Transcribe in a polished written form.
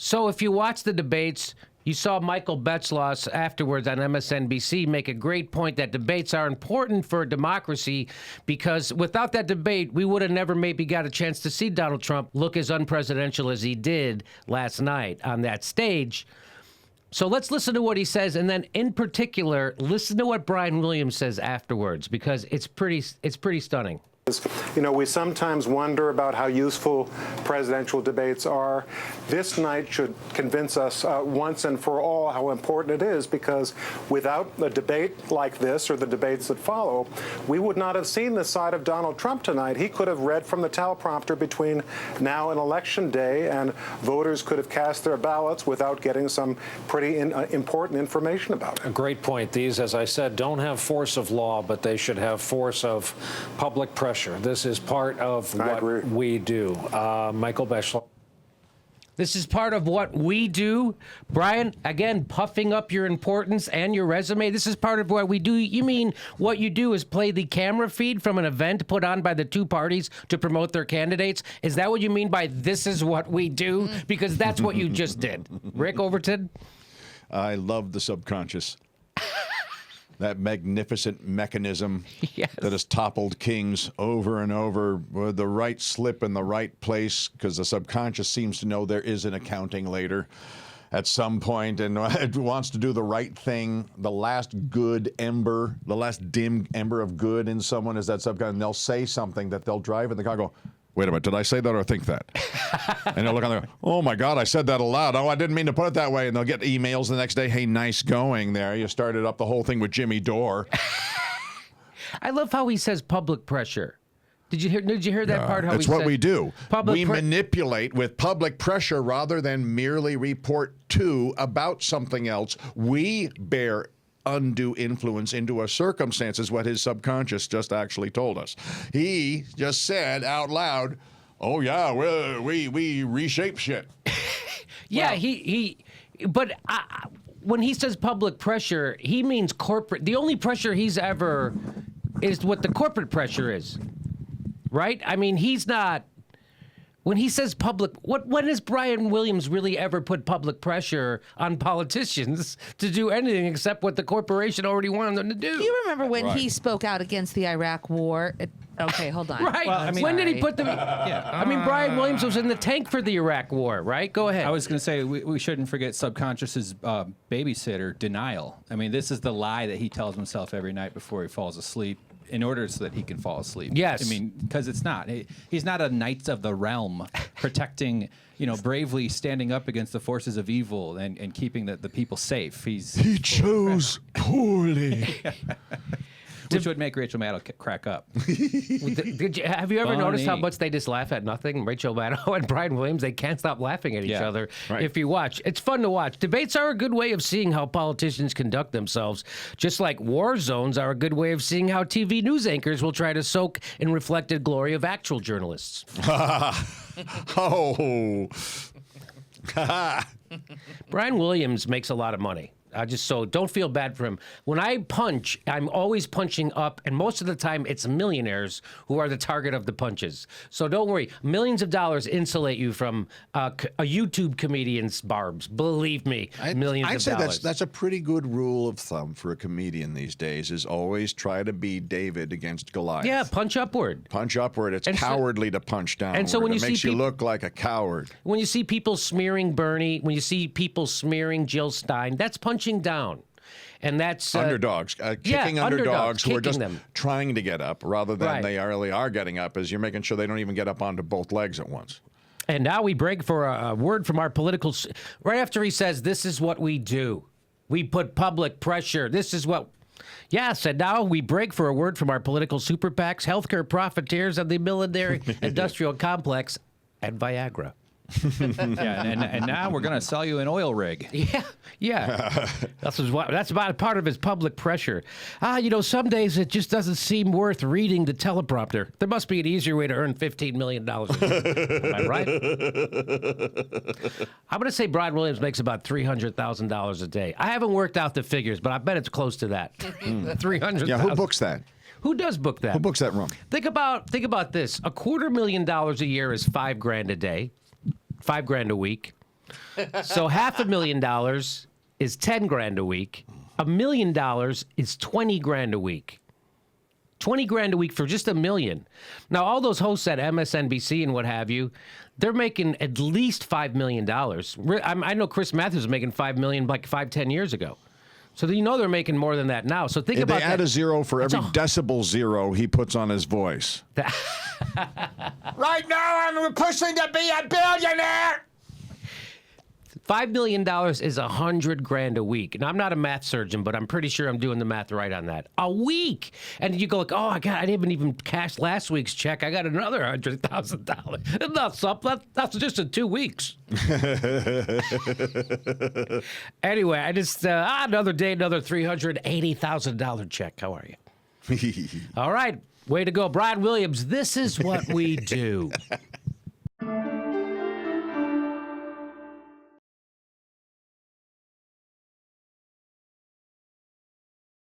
So if you watch the debates, you saw Michael Betzloss afterwards on MSNBC make a great point that debates are important for a democracy because without that debate, we would have never maybe got a chance to see Donald Trump look as unpresidential as he did last night on that stage. So let's listen to what he says, and then in particular, listen to what Brian Williams says afterwards because it's pretty stunning. You know, we sometimes wonder about how useful presidential debates are. This night should convince us once and for all how important it is, because without a debate like this or the debates that follow, we would not have seen the side of Donald Trump tonight. He could have read from the teleprompter between now and Election Day, and voters could have cast their ballots without getting some pretty important information about it. A great point. These, as I said, don't have force of law, but they should have force of public pressure. This is part of what we do. Michael Betzloss. This is part of what we do. Brian, again, puffing up your importance and your resume. This is part of what we do. You mean what you do is play the camera feed from an event put on by the two parties to promote their candidates? Is that what you mean by this is what we do? Because that's what you just did. Rick Overton? I love the subconscious. That magnificent mechanism that has toppled kings over and over with the right slip in the right place, because the subconscious seems to know there is an accounting later at some point, and it wants to do the right thing. The last good ember, the last dim ember of good in someone is that subconscious. And they'll say something that they'll drive in the car and go, wait a minute, did I say that or think that? And they'll look on there, oh my God, I said that aloud. Oh, I didn't mean to put it that way. And they'll get emails the next day, hey, nice going there. You started up the whole thing with Jimmy Dore. I love how he says public pressure. Did you hear that part? How it's he what said we do. We pressure. Manipulate with public pressure rather than merely report to about something else. We bear undue influence into a circumstance is what his subconscious just actually told us. He just said out loud, oh yeah, we reshape shit. Yeah, but when he says public pressure, he means corporate. The only pressure he's ever is what the corporate pressure is, right? I mean, he's not. When he says public, when has Brian Williams really ever put public pressure on politicians to do anything except what the corporation already wanted them to do? Do you remember when he spoke out against the Iraq War? Okay, hold on. Right. Well, when did he put them? I mean, Brian Williams was in the tank for the Iraq War, right? Go ahead. I was going to say we shouldn't forget subconscious's babysitter, denial. I mean, this is the lie that he tells himself every night before he falls asleep, in order so that he can fall asleep. Yes. I mean, because it's not. He's not a knight of the realm protecting, bravely standing up against the forces of evil and keeping the people safe. He chose poorly. Which would make Rachel Maddow crack up. Have you ever noticed how much they just laugh at nothing? Rachel Maddow and Brian Williams, they can't stop laughing at each other. Right. If you watch, it's fun to watch. Debates are a good way of seeing how politicians conduct themselves, just like war zones are a good way of seeing how TV news anchors will try to soak in reflected glory of actual journalists. Brian Williams makes a lot of money. So don't feel bad for him. When I punch, I'm always punching up, and most of the time it's millionaires who are the target of the punches. So don't worry. Millions of dollars insulate you from a YouTube comedian's barbs. Believe me, millions of dollars. I'd say that's a pretty good rule of thumb for a comedian these days, is always try to be David against Goliath. Yeah, punch upward. Punch upward. It's cowardly to punch downward. And so when you makes see you look like a coward. When you see people smearing Bernie, when you see people smearing Jill Stein, that's punching down. And that's underdogs, kicking underdogs who are just trying to get up rather than they really are getting up, as you're making sure they don't even get up onto both legs at once. And now we break for a word from our political, right after he says, this is what we do. We put public pressure. This is what, yes, and now we break for a word from our political super PACs, healthcare profiteers of the military industrial complex, and Viagra. And now we're going to sell you an oil rig. Yeah. That's about part of his public pressure. Some days it just doesn't seem worth reading the teleprompter. There must be an easier way to earn $15 million. Am I right? I'm going to say Brian Williams makes about $300,000 a day. I haven't worked out the figures, but I bet it's close to that. $300,000. Yeah, who books that? Who does book that? Who books that room? Think about this. $250,000 a year is $5,000 a day. $5,000 a week. So $500,000 is 10 grand a week. $1 million is 20 grand a week. 20 grand a week for just $1 million. Now, all those hosts at MSNBC and what have you, they're making at least $5 million. I know Chris Matthews was making $5 million like 10 years ago. So you know they're making more than that now. So think about that. They add a zero for every decibel zero he puts on his voice. Right now, I'm pushing to be a billionaire. $5 million is 100 grand a week. And I'm not a math surgeon, but I'm pretty sure I'm doing the math right on that. A week. And you go like, oh, I didn't even cash last week's check. I got another $100,000. That's up. That's just in 2 weeks. Anyway, I just, another day, another $380,000 check. How are you? All right. Way to go. Brian Williams, this is what we do.